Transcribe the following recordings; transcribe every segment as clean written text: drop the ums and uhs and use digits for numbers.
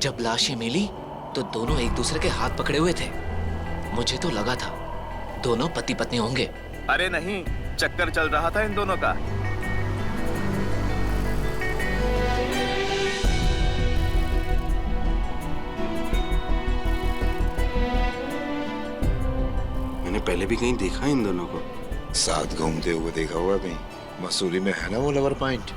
जब लाशें मिली तो दोनों एक दूसरे के हाथ पकड़े हुए थे। मुझे तो लगा था दोनों पति पत्नी होंगे। अरे नहीं, चक्कर चल रहा था इन दोनों का। मैंने पहले भी कहीं देखा है इन दोनों को। साथ घूमते हुए देखा हुआ कहीं। मसूरी में है ना वो लवर पॉइंट।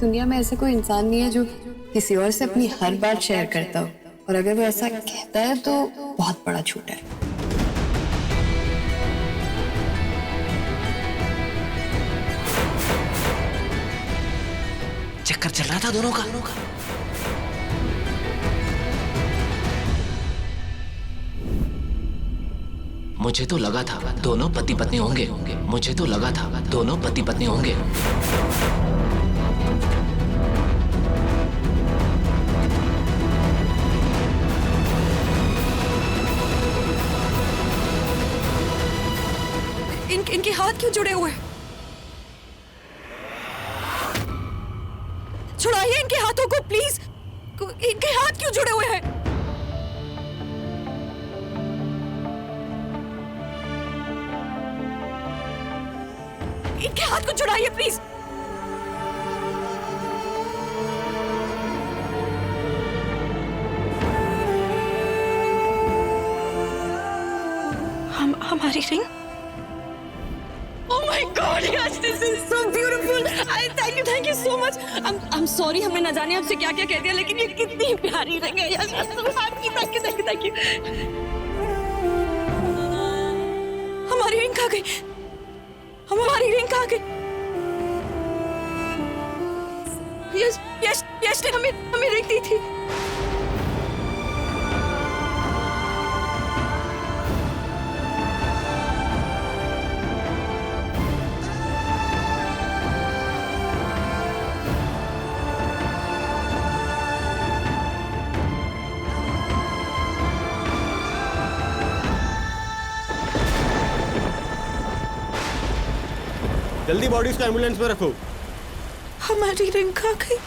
दुनिया में ऐसा कोई इंसान नहीं है जो किसी और से अपनी हर बात शेयर करता हो, और अगर वो ऐसा कहता है तो बहुत बड़ा झूठ है। चक्कर चल रहा था दोनों का। मुझे तो लगा था दोनों पति पत्नी होंगे। मुझे तो लगा था दोनों पति पत्नी होंगे। इनके हाथ क्यों जुड़े हुए हैं? छुड़ाइए इनके हाथों को प्लीज। इनके हाथ क्यों जुड़े हुए हैं? इनके हाथ को छुड़ाइए प्लीज। हमारी ring. Oh my God, yes, this is so beautiful. Thank you so much. I'm sorry, हमने न जाने आपसे क्या क्या कह दिया, लेकिन ये कितनी प्यारी रिंग है। Yes, thank you. हमारी रिंग कहाँ गई? हमारी रिंग कहाँ गई? यश ने हमें रिंग दी थी। जल्दी बॉडी को एम्बुलेंस में रखो। हमारी रिंग कहाँ गई?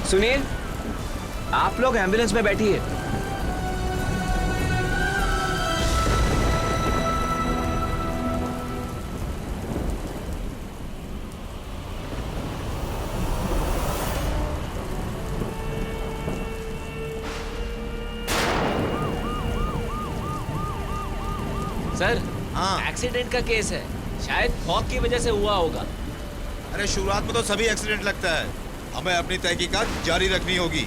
सुनील, आप लोग एम्बुलेंस में बैठिए। सर, हाँ। एक्सीडेंट का केस है, शायद फॉग की वजह से हुआ होगा। अरे शुरुआत में तो सभी एक्सीडेंट लगता है। हमें अपनी तहकीकात जारी रखनी होगी।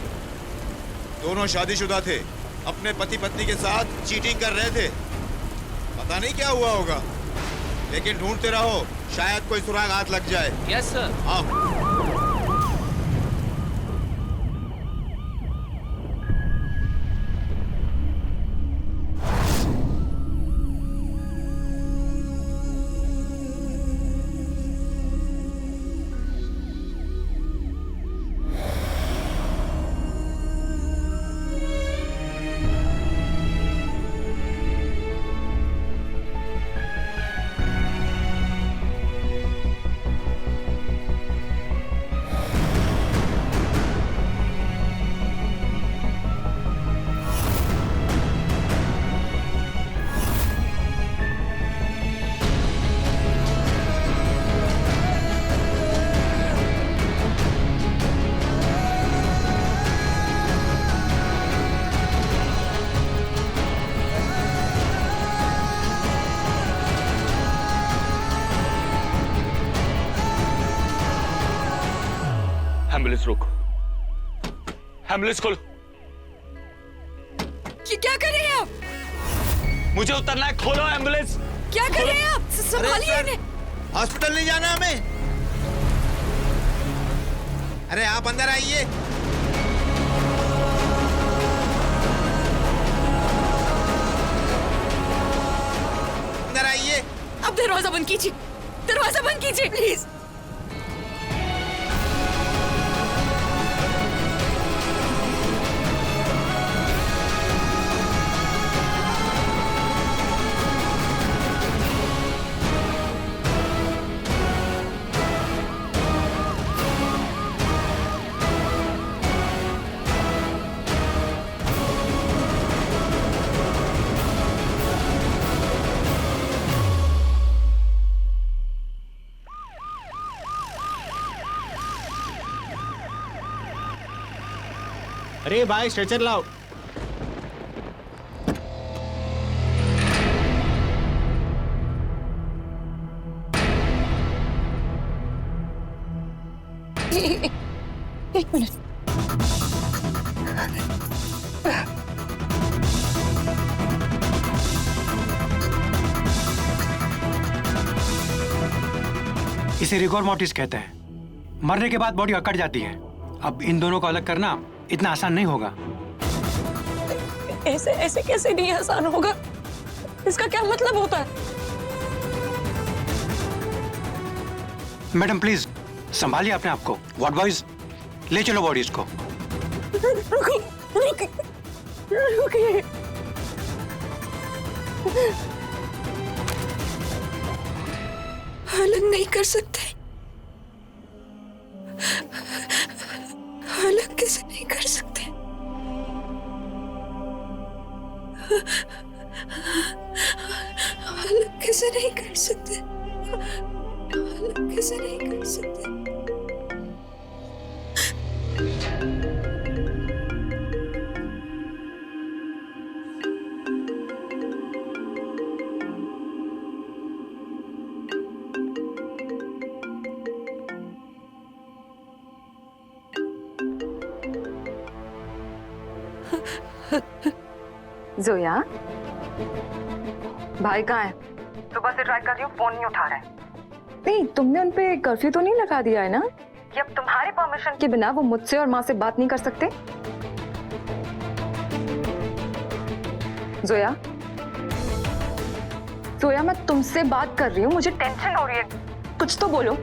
दोनों शादीशुदा थे, अपने पति पत्नी के साथ चीटिंग कर रहे थे। पता नहीं क्या हुआ होगा, लेकिन ढूंढते रहो, शायद कोई सुराग हाथ लग जाए। Yes sir. हाँ। एम्बुलेंस रोको, एम्बुलेंस खोलो। क्या कर रहे हैं आप? मुझे उतरना है, खोलो एम्बुलेंस। क्या कर रहे हैं आप? संभालिए इन्हें। हॉस्पिटल नहीं जाना हमें। अरे आप अंदर आइए। अंदर आइए। अब दरवाजा बंद कीजिए, दरवाजा बंद कीजिए प्लीज। अरे भाई स्ट्रेचर लाओ। एक मिनट। इसे रिगोर मोर्टिस कहते हैं। मरने के बाद बॉडी अकड़ जाती है। अब इन दोनों को अलग करना इतना आसान नहीं होगा। ऐसे ऐसे कैसे नहीं आसान होगा? इसका क्या मतलब होता है? मैडम प्लीज संभालिए अपने आप को। वार्ड बॉयज ले चलो बॉडीज को। रुकिए। अलग नहीं कर सकते। अलग कैसे नहीं कर सकते? अलग कैसे नहीं कर सकते? अलग कैसे नहीं कर सकते? जोया, भाई कहाँ है? सुबह से ट्राई कर रही हूँ, फोन नहीं उठा रहा है। नहीं, तुमने उन पे कर्फ्यू तो नहीं लगा दिया है ना कि अब तुम्हारे परमिशन के बिना वो मुझसे और माँ से बात नहीं कर सकते? जोया, जोया मैं तुमसे बात कर रही हूँ, मुझे टेंशन हो रही है, कुछ तो बोलो।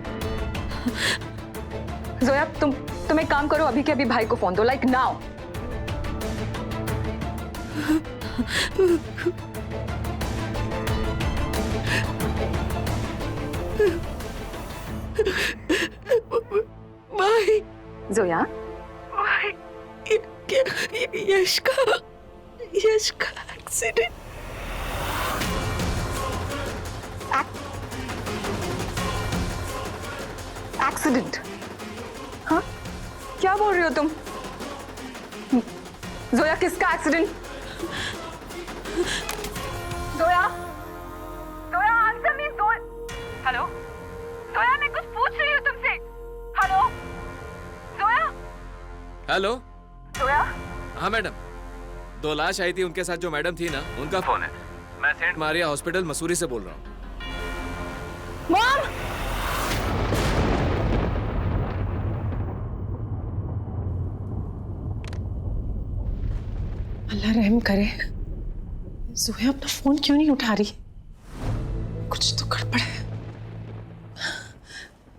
जोया तुम एक काम करो, अभी के अभी भाई को फोन दो, लाइक नाउ। भाई, जोया, भाई, यश का एक्सीडेंट। एक्सीडेंट? हाँ, क्या बोल रही हो तुम? जोया, किसका accident? Zoya, Zoya answer me. Hello Zoya, मैं कुछ पूछ रही हूँ तुमसे। हेलो जोया। हेलो जोया। हाँ मैडम, 2 लाश आई थी, उनके साथ जो मैडम थी ना, उनका फोन है। मैं सेंट मारिया हॉस्पिटल मसूरी से बोल रहा हूँ। मॉम, अल्लाह रहम करे। जोया अपना फोन क्यों नहीं उठा रही? कुछ तो गड़बड़ है।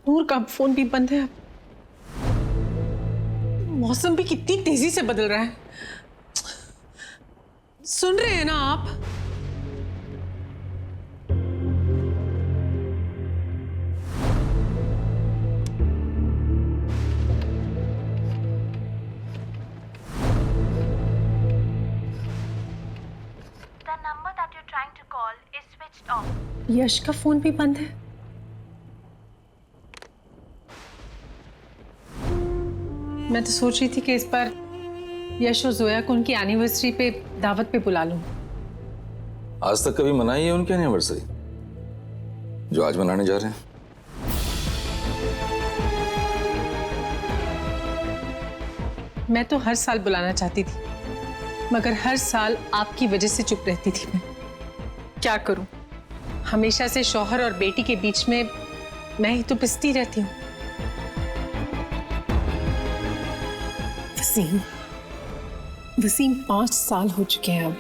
नूर का फोन भी बंद है। मौसम भी कितनी तेजी से बदल रहा है। सुन रहे हैं ना आप? यश का फोन भी बंद है। मैं तो सोच रही थी कि इस बार यश और जोया को उनकी एनिवर्सरी पे दावत पे बुला लूं। आज तक कभी मनाई है उनकी एनिवर्सरी जो आज मनाने जा रहे हैं? मैं तो हर साल बुलाना चाहती थी, मगर हर साल आपकी वजह से चुप रहती थी मैं। क्या करूं, हमेशा से शौहर और बेटी के बीच में मैं ही तो पिसती रहती हूँ। वसीम, वसीम 5 साल हो चुके हैं अब।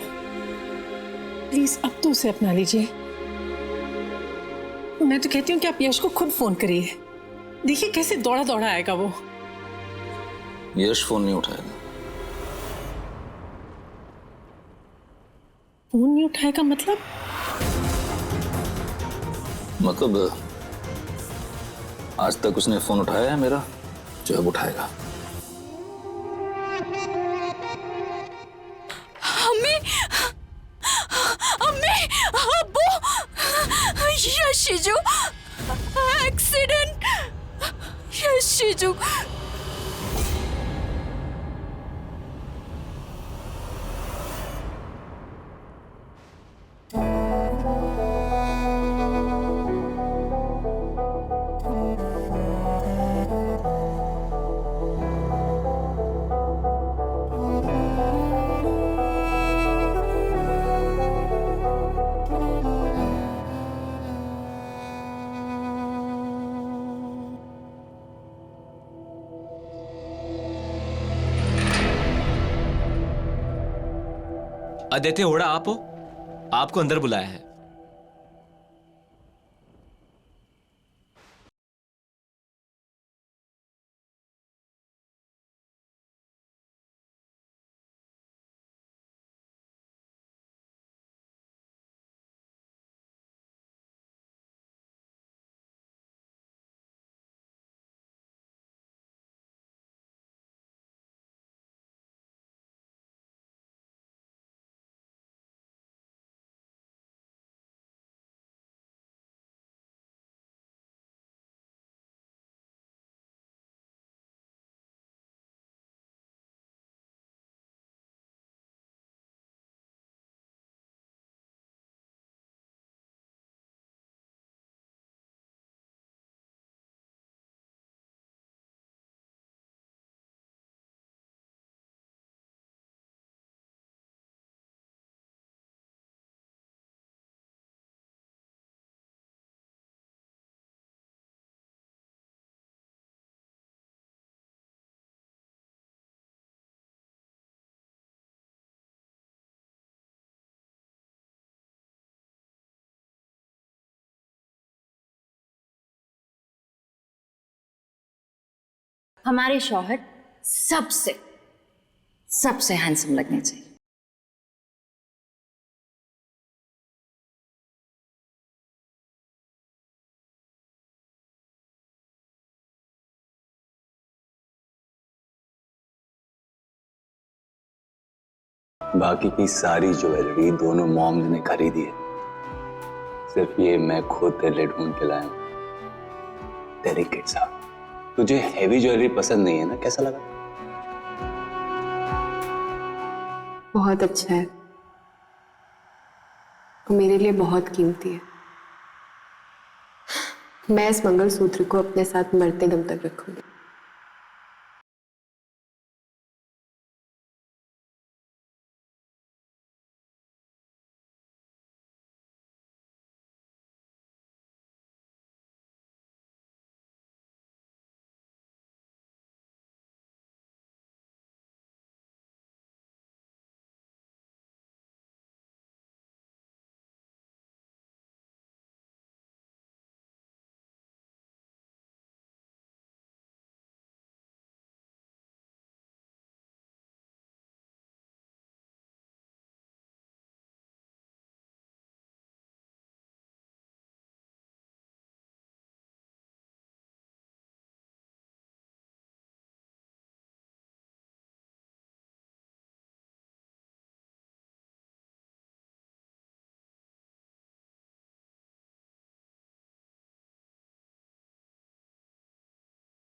प्लीज अब तो उसे अपना लीजिए। मैं तो कहती हूँ कि आप यश को खुद फोन करिए, देखिए कैसे दौड़ा दौड़ा आएगा वो। यश फोन नहीं उठाएगा। फोन नहीं उठाएगा मतलब? मतलब आज तक उसने फोन उठाया है मेरा, जो अब उठाएगा। अम्मी, अम्मी, अब्बू, यशीजू, एक्सीडेंट, यशीजू। आदित्य होड़ा आप हो? आपको अंदर बुलाया है। हमारे शौहर सबसे सबसे हैंडसम लगने चाहिए। बाकी की सारी ज्वेलरी दोनों मॉम्स ने खरीदी है, सिर्फ ये मैं खुद तेरे लिए ढूंढ के लाया हूं। डेलिकेट सा, तुझे हेवी ज्वेलरी पसंद नहीं है ना? कैसा लगा? बहुत अच्छा है, वो मेरे लिए बहुत कीमती है। मैं इस मंगलसूत्र को अपने साथ मरते दम तक रखूंगी।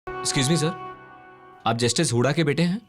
एक्सक्यूज मी सर, आप जस्टिस हुडा के बेटे हैं?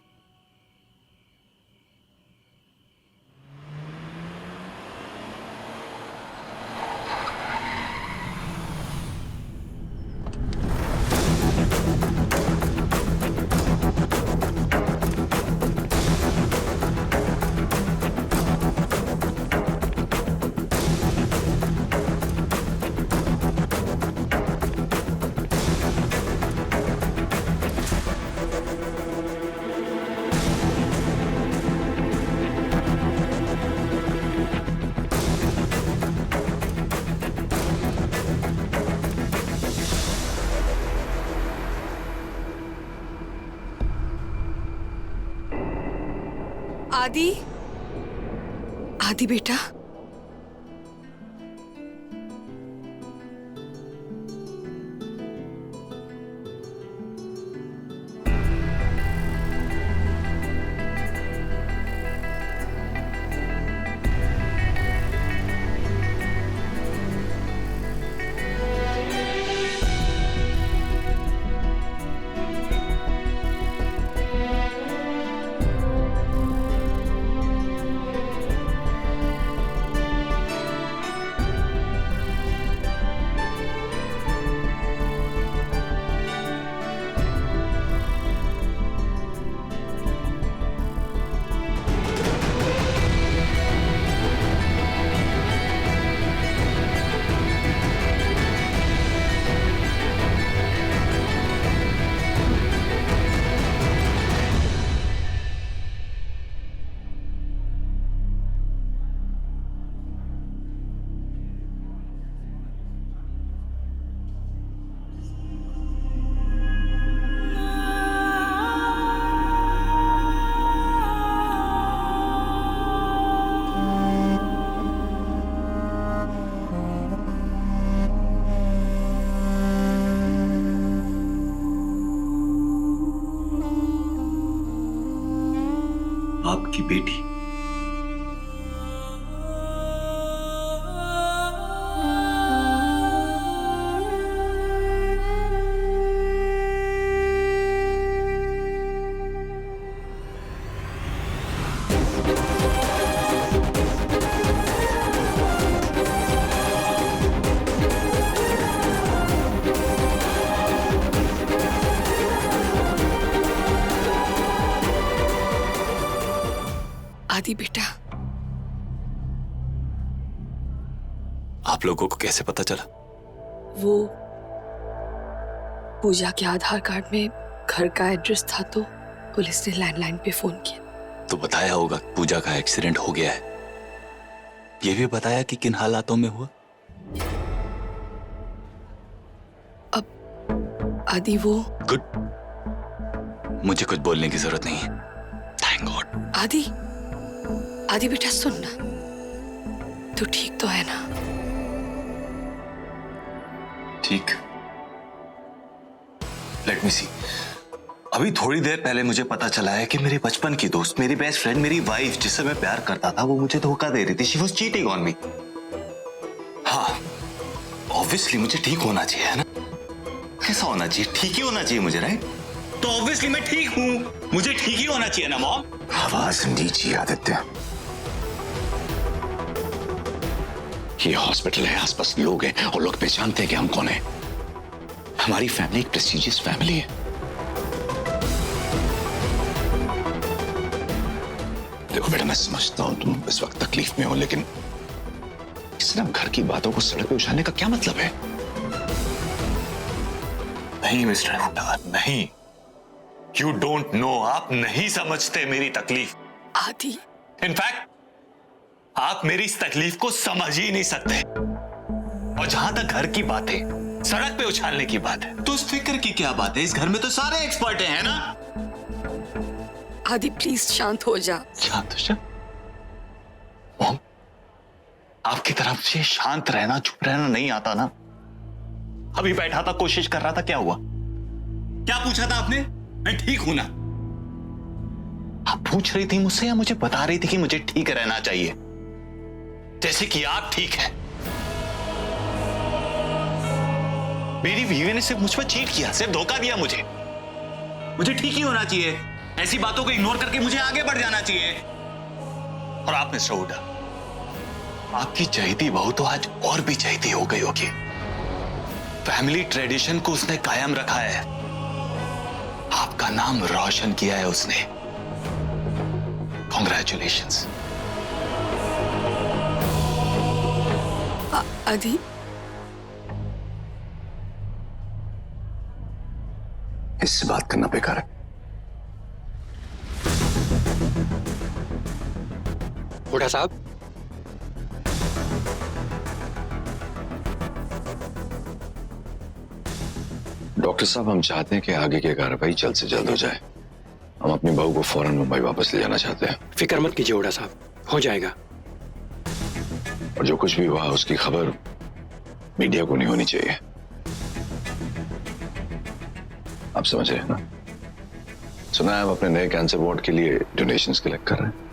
आदि, आदि बेटा, आपकी बेटी। आदि बेटा, आप लोगों को कैसे पता चला? वो पूजा के आधार कार्ड में घर का एड्रेस था तो पुलिस ने लैंडलाइन पे फोन किया। तो बताया होगा पूजा का एक्सीडेंट हो गया है। ये भी बताया कि किन हालातों में हुआ? अब आदि वो गुड, मुझे कुछ बोलने की जरूरत नहीं है। Thank God. आदि, आदि बेटा सुन ना, तू ठीक तो है ना? ठीक। लेट मी सी। अभी थोड़ी देर पहले मुझे पता चला है कि मेरी बचपन की दोस्त, मेरी बेस्ट फ्रेंड, मेरी वाइफ, जिससे मैं प्यार करता था, वो मुझे धोखा दे रही थी। She was cheating on me. हाँ, ऑब्वियसली मुझे ठीक होना चाहिए, है ना? कैसा होना चाहिए? ठीक ही होना चाहिए मुझे, राइट? तो ऑब्वियसली मैं ठीक हूं, मुझे ठीक ही होना चाहिए ना मॉम? आवाज नीची आदित्य। ये हॉस्पिटल है, आसपास लोग हैं और लोग पहचानते हैं कि हम कौन हैं। हमारी फैमिली एक प्रेस्टिजियस फैमिली है। देखो बेटा, मैं समझता हूं तुम इस वक्त तकलीफ में हो, लेकिन सिर्फ घर की बातों को सड़क पे उछालने का क्या मतलब है? नहीं मिस्टर हुड्डा, नहीं। यू डोंट नो, आप नहीं समझते मेरी तकलीफ। आदि, इनफैक्ट आप मेरी इस तकलीफ को समझ ही नहीं सकते। और जहां तक घर की बात है, सड़क पे उछालने की बात है, तो उस फिक्र की क्या बात है? इस घर में तो सारे एक्सपर्ट हैं, है ना? आदि प्लीज शांत हो जा। शांत हो जा? मॉम, आपकी तरफ से शांत रहना, चुप रहना नहीं आता ना। अभी बैठा था, कोशिश कर रहा था, क्या हुआ? क्या पूछा था आपने? मैं ठीक हूं ना? आप पूछ रही थी मुझसे या मुझे बता रही थी कि मुझे ठीक रहना चाहिए, जैसे कि आप ठीक है? मेरी बीवी ने सिर्फ मुझ पर चीट किया, सिर्फ धोखा दिया मुझे ठीक ही होना चाहिए। ऐसी बातों को इग्नोर करके मुझे आगे बढ़ जाना चाहिए। और आप मिस्टर हुड्डा, आपकी चहेती बहू तो आज और भी चहेती हो गई होगी। फैमिली ट्रेडिशन को उसने कायम रखा है, आपका नाम रोशन किया है उसने। कॉन्ग्रेचुलेशंस। आदि, इससे बात करना बेकार है। हुड्डा साहब, डॉक्टर साहब, हम चाहते हैं कि आगे की कार्रवाई जल्द से जल्द हो जाए हम अपनी बहू को फौरन मुंबई वापस ले जाना चाहते हैं। फिक्र मत कीजिए हुड्डा साहब, हो जाएगा। और जो कुछ भी हुआ उसकी खबर मीडिया को नहीं होनी चाहिए। आप समझ रहे हैं ना? सुना है हम अपने नए कैंसर वार्ड के लिए डोनेशंस कलेक्ट कर रहे हैं।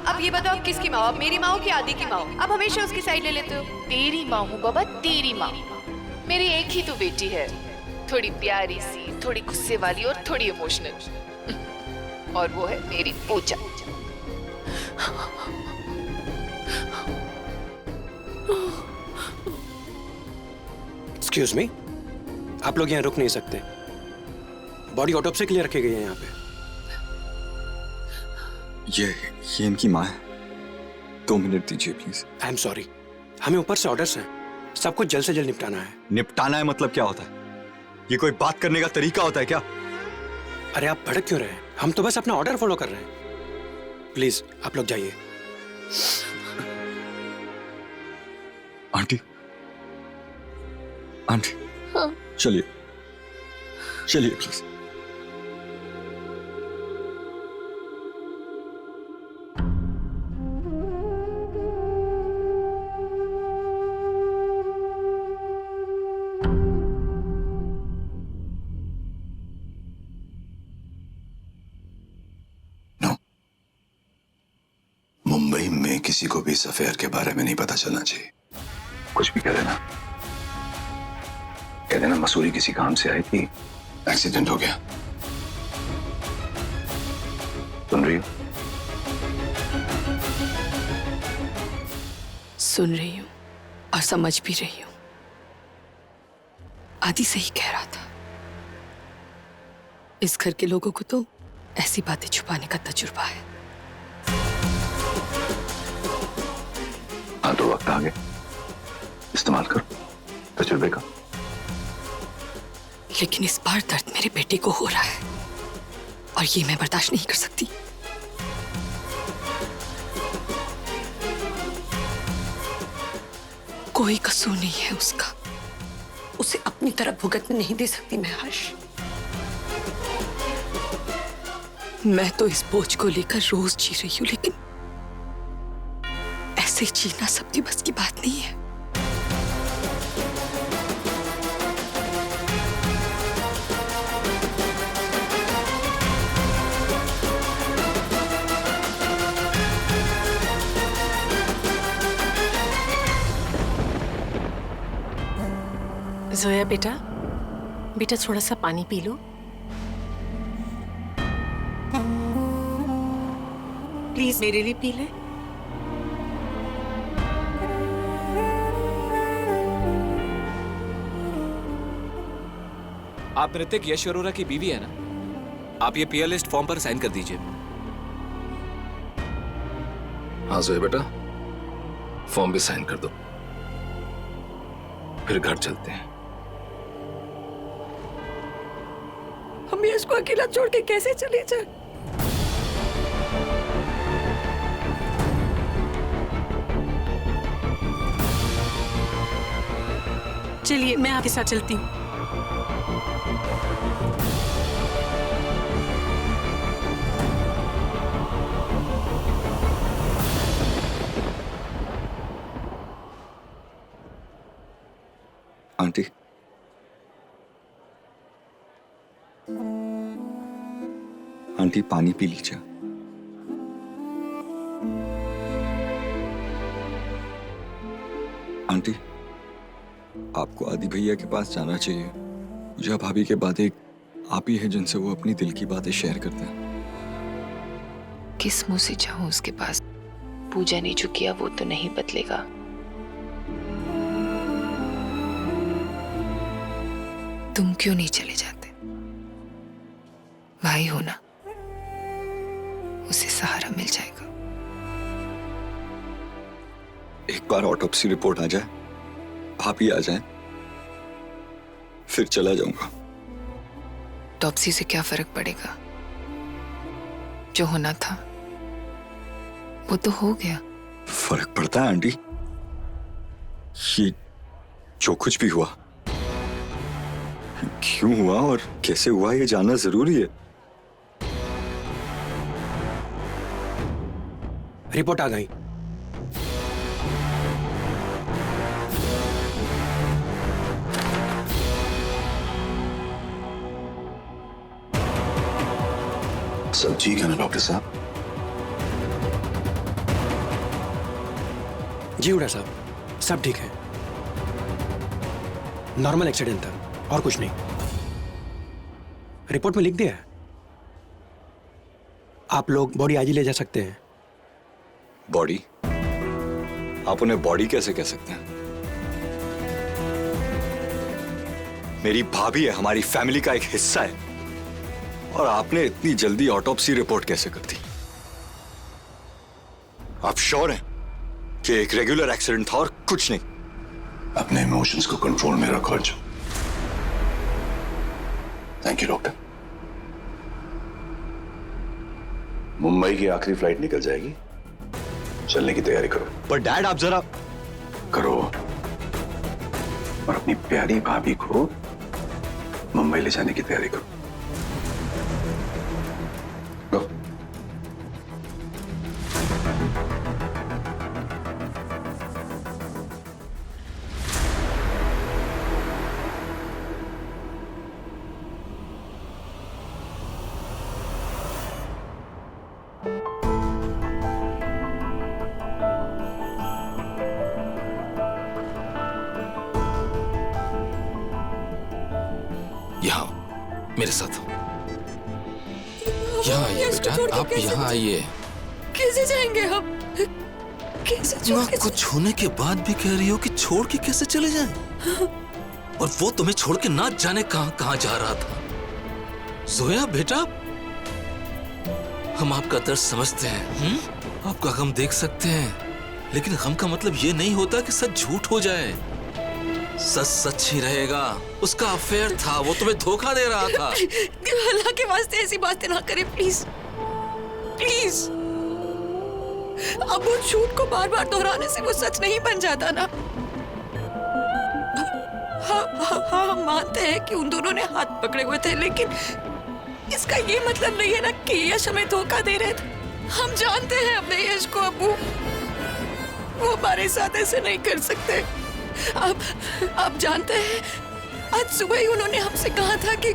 अब ये बताओ किसकी माँ? अब मेरी माँ हो कि आदि की माँ हो? अब हमेशा उसकी साइड ले लेते हो। तेरी माँ हूँ बाबा, तेरी माँ। मेरी एक ही तो बेटी है, थोड़ी प्यारी सी, थोड़ी गुस्से वाली और थोड़ी इमोशनल, और वो है मेरी पूजा। एक्सक्यूज मी, आप लोग यहाँ रुक नहीं सकते। बॉडी ऑटोप्सी के लिए रखे गए हैं यहाँ पे। ये इनकी माँ है। 2 मिनट दीजिए प्लीज। आई एम सॉरी, हमें ऊपर से ऑर्डर्स हैं, सब कुछ जल्द से जल्द निपटाना है। निपटाना है मतलब क्या होता है? ये कोई बात करने का तरीका होता है क्या? अरे आप भड़क क्यों रहे हैं? हम तो बस अपना ऑर्डर फॉलो कर रहे हैं। प्लीज आप लोग जाइए। आंटी, आंटी, चलिए चलिए प्लीज। मुंबई में किसी को भी इस अफेयर के बारे में नहीं पता चलना चाहिए। कुछ भी कह देना, कह देना मसूरी किसी काम से आई थी, एक्सीडेंट हो गया। सुन रही हो? सुन रही हूँ और समझ भी रही हूँ। आदि सही कह रहा था, इस घर के लोगों को तो ऐसी बातें छुपाने का तजुर्बा है। हाँ तो वक्त आ गया, इस्तेमाल करो तजुर्बे का। लेकिन इस बार दर्द मेरे बेटे को हो रहा है और ये मैं बर्दाश्त नहीं कर सकती। कोई कसूर नहीं है उसका, उसे अपनी तरफ भुगतने नहीं दे सकती मैं हर्ष। मैं तो इस बोझ को लेकर रोज जी रही हूं, लेकिन ऐसे जीना सबके बस की बात नहीं है। जोया बेटा, बेटा थोड़ा सा पानी पी लो प्लीज, मेरे लिए पी ले। आप ऋतिक यश अरोरा की बीवी है ना? आप ये पीआर लिस्ट फॉर्म पर साइन कर दीजिए। हाँ जोया बेटा, फॉर्म भी साइन कर दो, फिर घर चलते हैं। हम यश को अकेला छोड़ के कैसे चले जाए? चलिए मैं आपके साथ चलती हूँ। आंटी पानी पी लीजिए। आंटी, आपको आदि भैया के पास जाना चाहिए। पूजा भाभी के बाद एक आप ही है जिनसे वो अपनी दिल की बातें शेयर करते हैं। किस मुंह से जाऊं उसके पास? पूजा ने जो किया वो तो नहीं बदलेगा। तुम क्यों नहीं चले जाते? भाई हो ना, उसे सहारा मिल जाएगा। एक बार ऑटोप्सी रिपोर्ट आ जाए, भाभी आ जाए, फिर चला जाऊंगा। ऑटोप्सी से क्या फर्क पड़ेगा? जो होना था वो तो हो गया। फर्क पड़ता है आंटी। ये जो कुछ भी हुआ, क्यों हुआ और कैसे हुआ, ये जानना जरूरी है। रिपोर्ट आ गई। सब ठीक है ना डॉक्टर साहब? जी उड़ा साहब, सब ठीक है। नॉर्मल एक्सीडेंट था और कुछ नहीं। रिपोर्ट में लिख दिया है। आप लोग बॉडी आज ही ले जा सकते हैं। बॉडी? आप उन्हें बॉडी कैसे कह सकते हैं? मेरी भाभी है, हमारी फैमिली का एक हिस्सा है, और आपने इतनी जल्दी ऑटोप्सी रिपोर्ट कैसे कर दी? आप श्योर हैं कि एक रेगुलर एक्सीडेंट था और कुछ नहीं? अपने इमोशंस को कंट्रोल में रखो Arjun. Thank you doctor. Mumbai की आखिरी फ्लाइट निकल जाएगी, चलने की तैयारी करो। पर डैड आप जरा करो, और अपनी प्यारी भाभी को मुंबई ले जाने की तैयारी करो। Go. यहाँ मेरे साथ यहाँ आइए बेटा, आप यहाँ आइए। कैसे जाएंगे हम? कैसे ना कुछ होने के बाद भी कह रही हो कि छोड़ के कैसे चले जाएं? और वो तुम्हें छोड़ के ना जाने कहां जा रहा था। जोया बेटा, हम आपका दर्द समझते हैं, आपका गम देख सकते हैं, लेकिन गम का मतलब ये नहीं होता कि सच झूठ हो जाए। सच सच ही रहेगा। उसका अफेयर था, वो तुम्हें धोखा दे रहा था। अल्लाह के वास्ते ऐसी बातें ना करें प्लीज, प्लीज। अब वो झूठ को बार बार दोहराने से वो सच नहीं बन जाता ना। हाँ, हम मानते हैं कि उन दोनों ने हाथ पकड़े हुए थे, लेकिन इसका ये मतलब नहीं है ना कि यश हमें धोखा दे रहे थे। हम जानते हैं अपने यश को अब्बू, वो हमारे साथ ऐसे नहीं कर सकते। आप जानते हैं, आज सुबह ही उन्होंने हमसे कहा था कि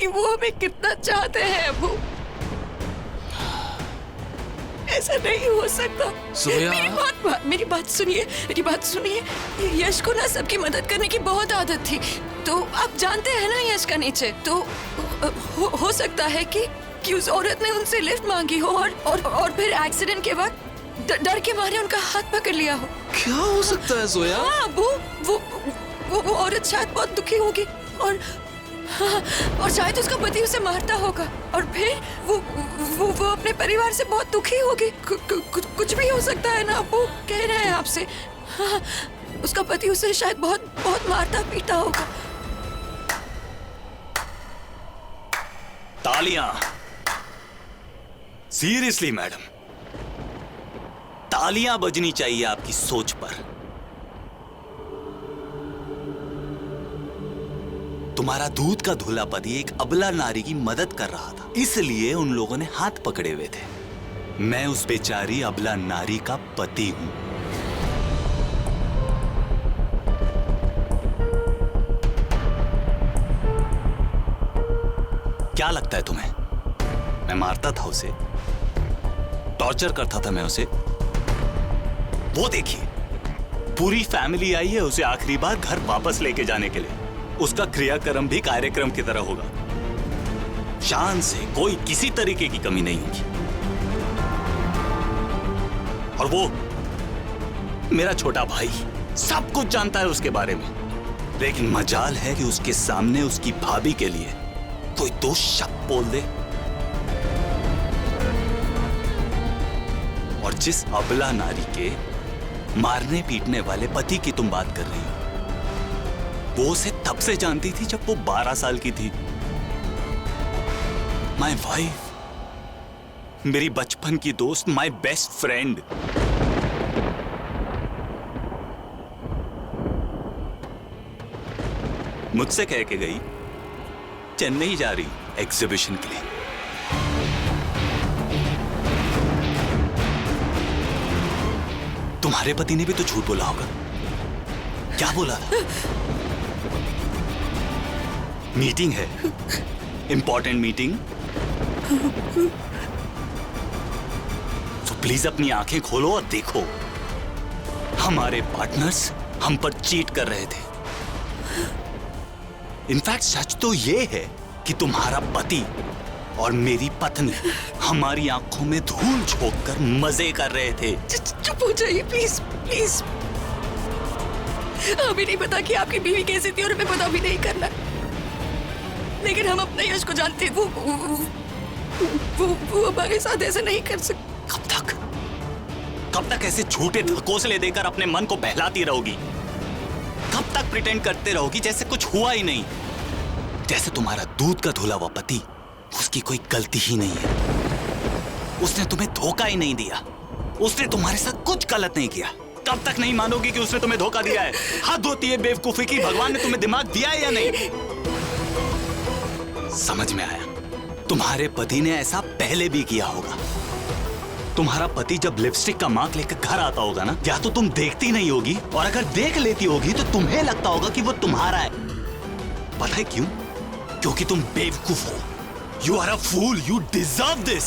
वो हमें कितना चाहते हैं अब्बू। ऐसा नहीं हो सकता। मेरी बात सुनिए, मेरी बात सुनिए। यश को ना सबकी मदद करने की बहुत आदत थी, तो आप जानते हैं ना यश का नेचर। तो हो सकता है कि उस औरत ने उनसे लिफ्ट मांगी हो और फिर एक्सीडेंट के वक्त डर के मारे उनका हाथ पकड़ लिया हो। क्या हो सकता है जोया? हाँ वो औरत शायद बहुत दुखी होगी और शायद उसका पति उसे मारता होगा, और फिर वो अपने परिवार से बहुत दुखी होगी। कुछ भी हो सकता है ना अब्बू, कह रहे हैं आपसे। हाँ, उसका पति उसे शायद बहुत मारता पीटा होगा। तालियां। सीरियसली मैडम, तालियां बजनी चाहिए आपकी सोच पर। तुम्हारा दूध का धुला पति एक अबला नारी की मदद कर रहा था, इसलिए उन लोगों ने हाथ पकड़े हुए थे। मैं उस बेचारी अबला नारी का पति हूं। क्या लगता है तुम्हें? मैं मारता था उसे, टॉर्चर करता था मैं उसे। वो देखिए, पूरी फैमिली आई है उसे आखिरी बार घर वापस लेके जाने के लिए। उसका क्रियाक्रम भी कार्यक्रम की तरह होगा, शान से, कोई किसी तरीके की कमी नहीं होगी। और वो मेरा छोटा भाई सब कुछ जानता है उसके बारे में, लेकिन मजाल है कि उसके सामने उसकी भाभी के लिए कोई दो शब्द बोल दे। और जिस अबला नारी के मारने पीटने वाले पति की तुम बात कर रही हो, वो उसे तब से जानती थी जब वो 12 साल की थी। माय वाइफ, मेरी बचपन की दोस्त, माय बेस्ट फ्रेंड। मुझसे कह के गई चेन्नई जा रही एग्जीबिशन के लिए। तुम्हारे पति ने भी तो झूठ बोला होगा। क्या बोला था? मीटिंग है, इंपॉर्टेंट मीटिंग, तो प्लीज अपनी आंखें खोलो और देखो, हमारे पार्टनर्स हम पर चीट कर रहे थे। इनफैक्ट सच तो यह है कि तुम्हारा पति और मेरी पत्नी हमारी आंखों में धूल झोंककर मजे कर रहे थे। चुप हो जाइए प्लीज प्लीज। हमें नहीं पता कि आपकी बीवी कैसी थी और हमें पता भी नहीं करना, लेकिन हम अपने यश को जानते हैं। वो हमारे साथ ऐसे नहीं कर सकते। कब तक ऐसे झूठे धकोसले देकर अपने मन को बहलाती रहोगी? कब तक प्रिटेंड करते रहोगी जैसे कुछ हुआ ही नहीं? जैसे तुम्हारा दूध का धुला हुआ पति, उसकी कोई गलती ही नहीं है। उसने तुम्हें धोखा ही नहीं दिया, उसने तुम्हारे साथ कुछ गलत नहीं किया। कब तक नहीं मानोगी कि उसने तुम्हें धोखा दिया है? हद होती है बेवकूफी की। भगवान ने तुम्हें दिमाग दिया है या नहीं? समझ में आया, तुम्हारे पति ने ऐसा पहले भी किया होगा। तुम्हारा पति जब लिपस्टिक का मार्क लेकर घर आता होगा ना, या तो तुम देखती नहीं होगी, और अगर देख लेती होगी तो तुम्हें लगता होगा कि वो तुम्हारा है। पता है क्यों? क्योंकि तुम बेवकूफ हो। You are a fool. You deserve this.